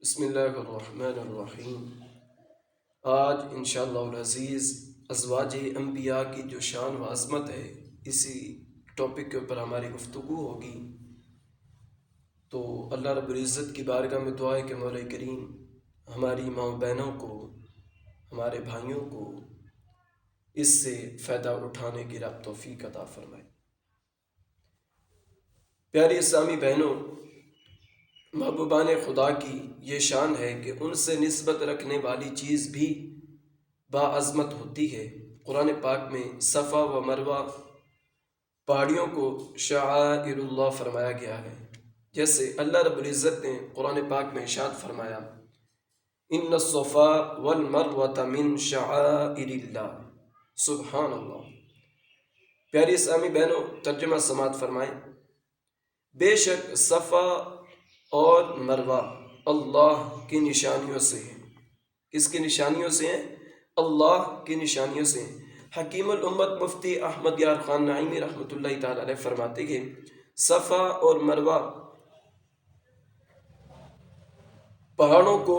بسم اللہ الرحمن الرحیم۔ آج انشاءاللہ العزیز ازواج انبیاء کی جو شان و عظمت ہے، اسی ٹاپک کے اوپر ہماری گفتگو ہوگی۔ تو اللہ رب العزت کی بارگاہ میں دعا ہے کہ مولا کریم ہماری ماں بہنوں کو، ہمارے بھائیوں کو اس سے فائدہ اٹھانے کی رب توفیق عطا فرمائے۔ پیاری اسلامی بہنوں، محبوبان خدا کی یہ شان ہے کہ ان سے نسبت رکھنے والی چیز بھی باعظمت ہوتی ہے۔ قرآن پاک میں صفا و مروہ پہاڑیوں کو شعائر اللہ فرمایا گیا ہے۔ جیسے اللہ رب العزت نے قرآن پاک میں ارشاد فرمایا، ان الصفا والمروۃ من شعائر اللہ، سبحان اللہ۔ پیاری اسلامی بہنوں، ترجمہ سماعت فرمائیں۔ بے شک صفا اور مروہ اللہ کی نشانیوں سے ہیں۔ کس کی نشانیوں سے ہیں؟ اللہ کی نشانیوں سے ہیں۔ حکیم الامت مفتی احمد یار خان نعیمی رحمۃ اللہ تعالی علیہ فرماتے ہیں، صفا اور مروہ پہاڑوں کو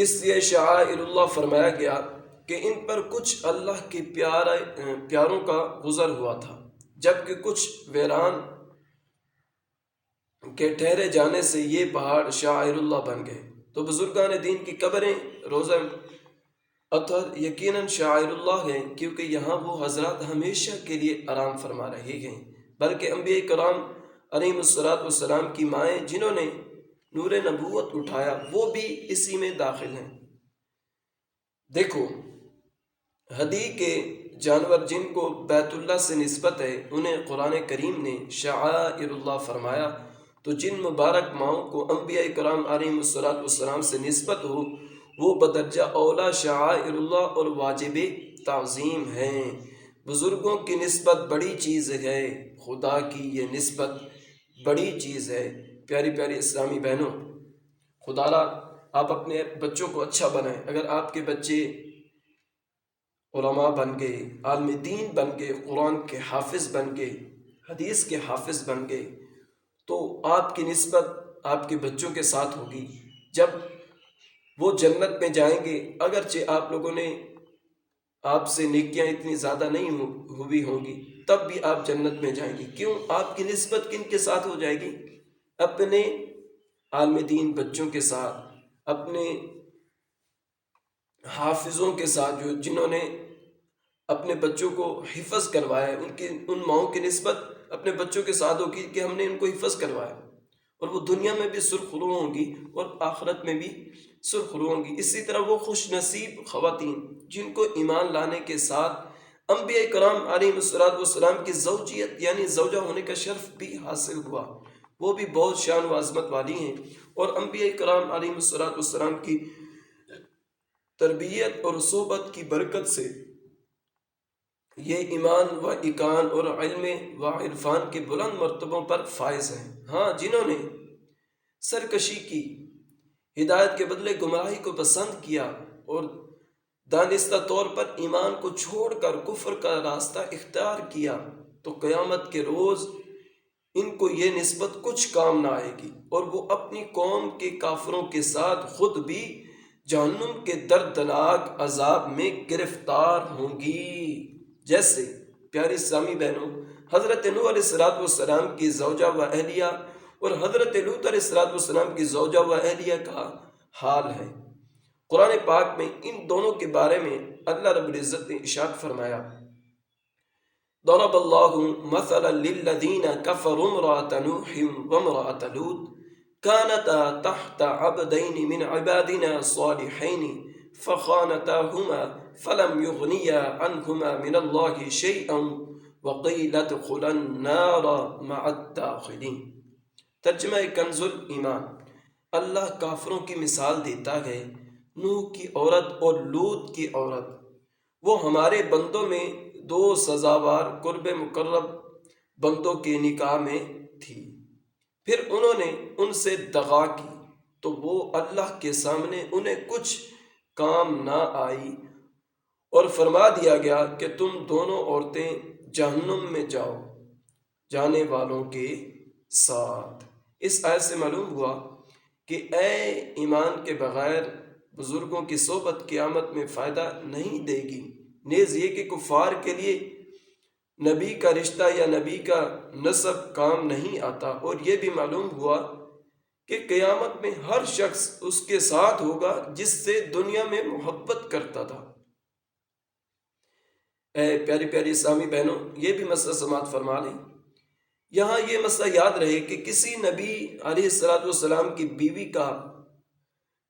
اس لیے شعائر اللہ فرمایا گیا کہ ان پر کچھ اللہ کے پیاروں کا گزر ہوا تھا، جبکہ کچھ ویران کے ٹھہرے جانے سے یہ پہاڑ شاعر اللہ بن گئے۔ تو بزرگان دین کی قبریں روزہ اطہر یقیناً شاعر اللہ ہیں، کیونکہ یہاں وہ حضرات ہمیشہ کے لیے آرام فرما رہے ہیں۔ بلکہ انبیاء کرام علیہم السلام کی مائیں جنہوں نے نور نبوت اٹھایا، وہ بھی اسی میں داخل ہیں۔ دیکھو، ہدی کے جانور جن کو بیت اللہ سے نسبت ہے، انہیں قرآن کریم نے شعائر اللہ فرمایا۔ تو جن مبارک ماؤں کو انبیاء کرام علیہم السلام سے نسبت ہو، وہ بدرجہ اولا شعائر اللہ اور واجب تعظیم ہیں۔ بزرگوں کی نسبت بڑی چیز ہے، خدا کی یہ نسبت بڑی چیز ہے۔ پیاری پیاری اسلامی بہنوں، خدا را آپ اپنے بچوں کو اچھا بنائیں۔ اگر آپ کے بچے علماء بن گئے، عالم دین بن گئے، قرآن کے حافظ بن گئے، حدیث کے حافظ بن گئے، تو آپ کی نسبت آپ کے بچوں کے ساتھ ہوگی۔ جب وہ جنت میں جائیں گے، اگرچہ آپ لوگوں نے آپ سے نیکیاں اتنی زیادہ نہیں ہوئی ہوں گی، تب بھی آپ جنت میں جائیں گے۔ کیوں؟ آپ کی نسبت کن کے ساتھ ہو جائے گی؟ اپنے عالم دین بچوں کے ساتھ، اپنے حافظوں کے ساتھ، جنہوں نے اپنے بچوں کو حفظ کروایا ہے، ان ماؤں کی نسبت اپنے بچوں کے ساتھ ہوگی کہ ہم نے ان کو حفظ کروایا، اور وہ دنیا میں بھی سرخرو ہوں گی اور آخرت میں بھی سرخرو ہوں گی۔ اسی طرح وہ خوش نصیب خواتین جن کو ایمان لانے کے ساتھ انبیاء کرام علیہم السلام کی زوجیت یعنی زوجہ ہونے کا شرف بھی حاصل ہوا، وہ بھی بہت شان و عظمت والی ہیں۔ اور انبیاء کرام علیہم السلام کی تربیت اور صحبت کی برکت سے یہ ایمان و ایقان اور علم و عرفان کے بلند مرتبوں پر فائز ہیں۔ ہاں، جنہوں نے سرکشی کی، ہدایت کے بدلے گمراہی کو پسند کیا اور دانستہ طور پر ایمان کو چھوڑ کر کفر کا راستہ اختیار کیا، تو قیامت کے روز ان کو یہ نسبت کچھ کام نہ آئے گی، اور وہ اپنی قوم کے کافروں کے ساتھ خود بھی جہنم کے دردناک عذاب میں گرفتار ہوں گی۔ جیسے پیاری اسلامی بہنوں، حضرت نوح علیہ السلام کی زوجہ و اہلیہ اور حضرت لوط علیہ السلام کی زوجہ و اہلیہ کا حال ہے۔ قرآن پاک میں ان دونوں کے بارے میں اللہ رب العزت نے ارشاد فرمایا، ضرب اللہ مثلا للذین کفروا امرأة نوح وامرأة لوط كانتا تحت عبدین من عبادنا صالحین فخانتاہما فلم یغنیا عنہما من اللہ شیئا وقیل ادخلا النار مع الداخلین۔ ترجمہ کنز ایمان۔ اللہ کافروں کی مثال دیتا ہے، نوح کی عورت اور لوط کی عورت، وہ ہمارے بندوں میں دو سزاوار قرب مقرب بندوں کے نکاح میں تھی، پھر انہوں نے ان سے دغا کی تو وہ اللہ کے سامنے انہیں کچھ کام نہ آئی، اور فرما دیا گیا کہ تم دونوں عورتیں جہنم میں جاؤ جانے والوں کے ساتھ۔ اس آیت سے معلوم ہوا کہ اے ایمان کے بغیر بزرگوں کی صحبت قیامت میں فائدہ نہیں دے گی، نیز یہ کہ کفار کے لیے نبی کا رشتہ یا نبی کا نسب کام نہیں آتا، اور یہ بھی معلوم ہوا کہ قیامت میں ہر شخص اس کے ساتھ ہوگا جس سے دنیا میں محبت کرتا تھا۔ اے پیاری پیاری اسلامی بہنوں، یہ بھی مسئلہ سماعت فرما لیں۔ یہاں یہ مسئلہ یاد رہے کہ کسی نبی علیہ السلام کی بیوی کا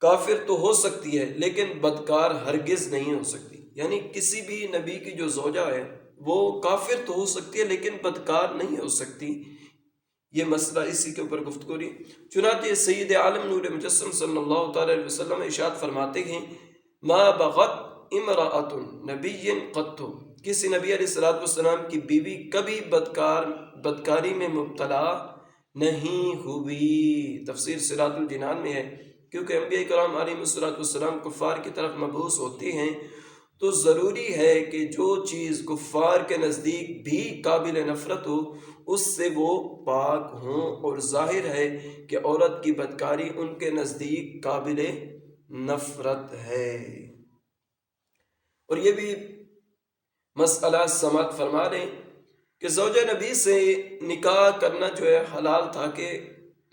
کافر تو ہو سکتی ہے لیکن بدکار ہرگز نہیں ہو سکتی، یعنی کسی بھی نبی کی جو زوجہ ہے وہ کافر تو ہو سکتی ہے لیکن بدکار نہیں ہو سکتی۔ یہ مسئلہ اسی کے اوپر گفتگو رہی۔ چنانچہ سید عالم نور مجسم صلی اللہ تعالی علیہ وسلم ارشاد فرماتے ہیں، ما بغت امرأۃ نبی قط، کسی نبی علیہ السلام کی بیوی کبھی بدکاری میں مبتلا نہیں ہوئی۔ تفسیر سراج الجنان میں ہے، کیونکہ انبیاء کرام علیہ السلام کفار کی طرف مبعوث ہوتے ہیں تو ضروری ہے کہ جو چیز کفار کے نزدیک بھی قابل نفرت ہو اس سے وہ پاک ہوں، اور ظاہر ہے کہ عورت کی بدکاری ان کے نزدیک قابل نفرت ہے۔ اور یہ بھی مسئلہ سماعت فرما لیں کہ زوجہ نبی سے نکاح کرنا جو ہے حلال تھا کہ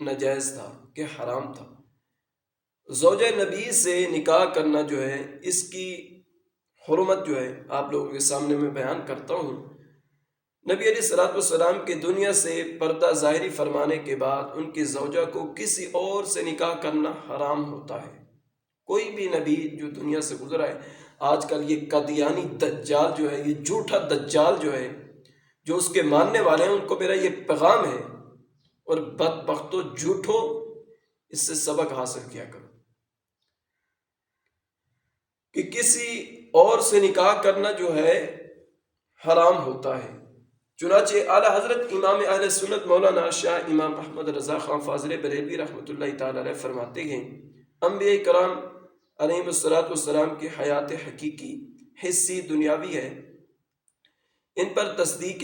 ناجائز تھا کہ حرام تھا؟ زوجہ نبی سے نکاح کرنا جو ہے اس کی حرمت جو ہے آپ لوگوں کے سامنے میں بیان کرتا ہوں۔ نبی علیہ السلام کے دنیا سے پردہ ظاہری فرمانے کے بعد ان کی زوجہ کو کسی اور سے نکاح کرنا حرام ہوتا ہے۔ کوئی بھی نبی جو دنیا سے گزرا ہے، آج کل یہ قادیانی دجال جو ہے، یہ جھوٹا دجال جو ہے، جو اس کے ماننے والے ہیں، ان کو میرا یہ پیغام ہے، اور بدبختو جھوٹو اس سے سبق حاصل کیا کرو کہ کسی اور سے نکاح کرنا جو ہے حرام ہوتا ہے۔ چنانچہ اعلیٰ حضرت امام اہل سنت مولانا شاہ امام احمد رضا خان فاضل بریلوی رحمۃ اللہ تعالی علیہ فرماتے ہیں، انبیاء کرام علیہ السلام کی حیات حقیقی حصی دنیاوی ہے، ان پر تصدیق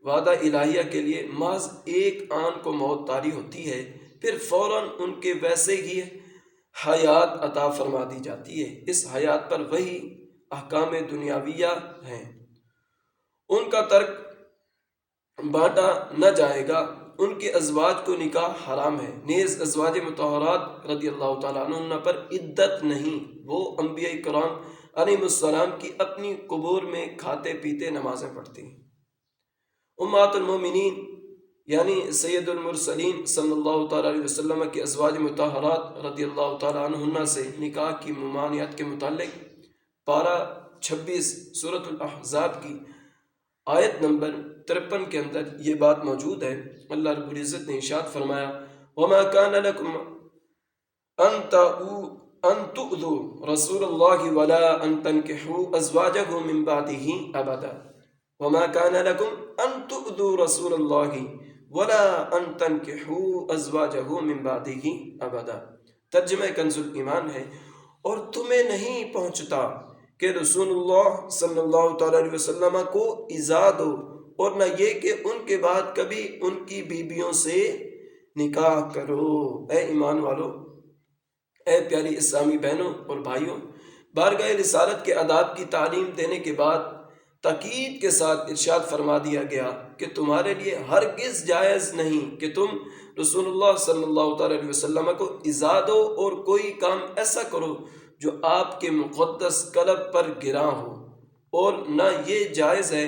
وعدہ الہیہ کے لیے محض ایک آن کو موت طاری ہوتی ہے، پھر فوراً ان کے ویسے ہی حیات عطا فرما دی جاتی ہے۔ اس حیات پر وہی احکام دنیاویہ ہیں، ان کا ترک بانٹا نہ جائے گا۔ ان کے ازواج کو نکاح حرام ہے، نیز ازواج مطہرات رضی اللہ تعالیٰ عنہ پر عدت نہیں، وہ انبیاء کرام علیہ السلام کی اپنی قبور میں کھاتے پیتے نمازیں پڑھتی ہیں۔ امہات المومنین یعنی سید المرسلین صلی اللہ تعالیٰ علیہ وسلم کی ازواج مطہرات رضی اللہ تعالیٰ عنہ سے نکاح کی ممانعت کے متعلق پارہ 26 سورۃ الاحزاب کی آیت نمبر 53 کے اندر یہ بات موجود ہے۔ اللہ رب العزت نے ارشاد فرمایا، وَمَا كَانَ لَكُمْ أَن تُؤْذُوا رَسُولَ اللَّهِ وَلَا أَن تَنكِحُوا أَزْوَاجَهُ مِن بَعْدِهِ أَبَدًا وَمَا كَانَ لَكُمْ أَن تُؤْذُوا رَسُولَ اللَّهِ وَلَا أَن تَنكِحُوا أَزْوَاجَهُ مِن بَعْدِهِ أَبَدًا۔ ترجمہ کنز الایمان ہے، اور تمہیں نہیں پہنچتا کہ رسول اللہ صلی اللہ تعالیٰ علیہ وسلم کو ایذا دو، اور نہ یہ کہ ان کے بعد کبھی ان کی بیویوں سے نکاح کرو۔ اے ایمان والو، اے پیاری اسلامی بہنوں اور بھائیوں، بارگاہ رسالت کے آداب کی تعلیم دینے کے بعد تاکید کے ساتھ ارشاد فرما دیا گیا کہ تمہارے لیے ہرگز جائز نہیں کہ تم رسول اللہ صلی اللہ تعالیٰ علیہ وسلم کو ایذا دو اور کوئی کام ایسا کرو جو آپ کے مقدس قلب پر گراں ہو، اور نہ یہ جائز ہے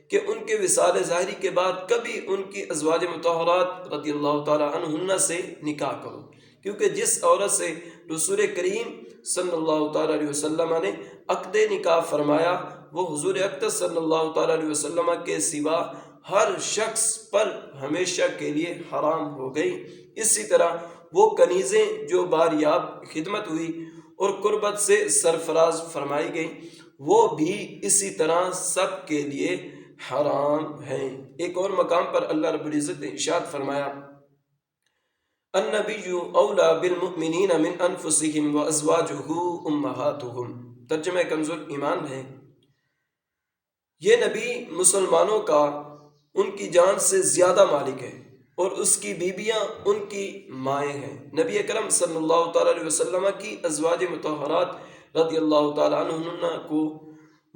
کہ ان کے وصال ظاہری کے بعد کبھی ان کی ازواج مطہرات رضی اللہ تعالیٰ عنہن سے نکاح کرو، کیونکہ جس عورت سے رسول کریم صلی اللہ تعالیٰ علیہ وسلم نے عقد نکاح فرمایا وہ حضور اقدس صلی اللہ تعالیٰ علیہ وسلم کے سوا ہر شخص پر ہمیشہ کے لیے حرام ہو گئی۔ اسی طرح وہ کنیزیں جو باریاب خدمت ہوئی اور قربت سے سرفراز فرمائی گئی وہ بھی اسی طرح سب کے لیے حرام ہیں۔ ایک اور مقام پر اللہ رب العزت نے ارشاد فرمایا، النبی اولا بالمؤمنین من انفسہم وازواجہ امہاتہم۔ ترجمہ کنز الایمان ہے، یہ نبی مسلمانوں کا ان کی جان سے زیادہ مالک ہے، اور اس کی بیویاں ان کی مائیں ہیں۔ نبی اکرم صلی اللہ تعالیٰ علیہ وسلم کی ازواج مطہرات رضی اللہ تعالیٰ عنہن کو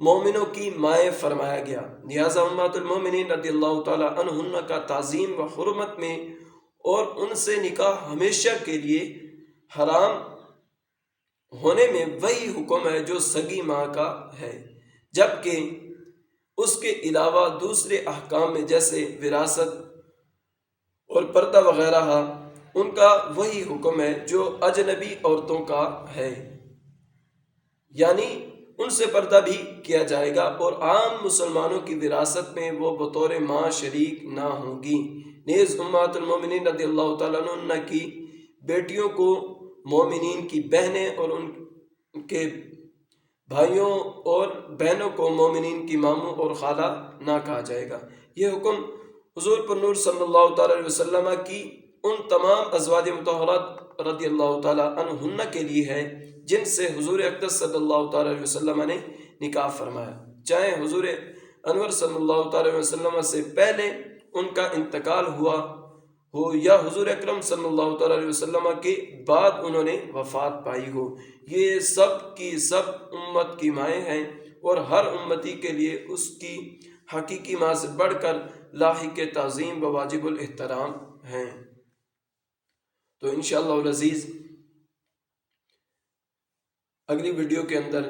مومنوں کی مائیں فرمایا گیا، لہذا امہات المومنین رضی اللہ تعالیٰ عنہن کا تعظیم و حرمت میں اور ان سے نکاح ہمیشہ کے لیے حرام ہونے میں وہی حکم ہے جو سگی ماں کا ہے، جبکہ اس کے علاوہ دوسرے احکام میں جیسے وراثت اور پردہ وغیرہ ان کا وہی حکم ہے جو اجنبی عورتوں کا ہے، یعنی ان سے پردہ بھی کیا جائے گا اور عام مسلمانوں کی وراثت میں وہ بطور ماں شریک نہ ہوں گی۔ نیز امہات المومنین رضی اللہ تعالیٰ عنہ کی بیٹیوں کو مومنین کی بہنیں اور ان کے بھائیوں اور بہنوں کو مومنین کی ماموں اور خالہ نہ کہا جائے گا۔ یہ حکم حضور پر نور صلی اللہ تعالیٰ علیہ وسلم کی ان تمام ازواج مطہرات رضی اللہ تعالیٰ عنہن کے لیے ہے جن سے حضور اقدس صلی اللہ تعالیٰ علیہ وسلم نے نکاح فرمایا، چاہے حضور انور صلی اللہ تعالیٰ علیہ وسلم سے پہلے ان کا انتقال ہوا ہو یا حضور اکرم صلی اللہ تعالیٰ علیہ وسلم کے بعد انہوں نے وفات پائی ہو۔ یہ سب کی سب امت کی مائیں ہیں اور ہر امتی کے لیے اس کی حقیقی ماں سے بڑھ کر لاحق تعظیم و واجب الاحترام ہیں۔ تو انشاءاللہ العزیز اگلی ویڈیو کے اندر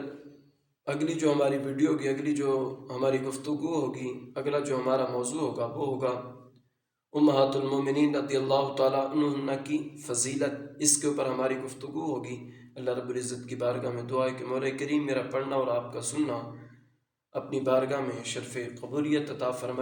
اگلی جو ہماری ویڈیو ہوگی، اگلی جو ہماری گفتگو ہوگی، اگلا جو ہمارا موضوع ہوگا وہ ہوگا امہات المومنین رضی اللہ تعالیٰ عنہن کی فضیلت، اس کے اوپر ہماری گفتگو ہوگی۔ اللہ رب العزت کی بارگاہ میں دعا ہے کہ مولا کریم میرا پڑھنا اور آپ کا سننا اپنی بارگاہ میں شرف قبولیت عطا فرمائے۔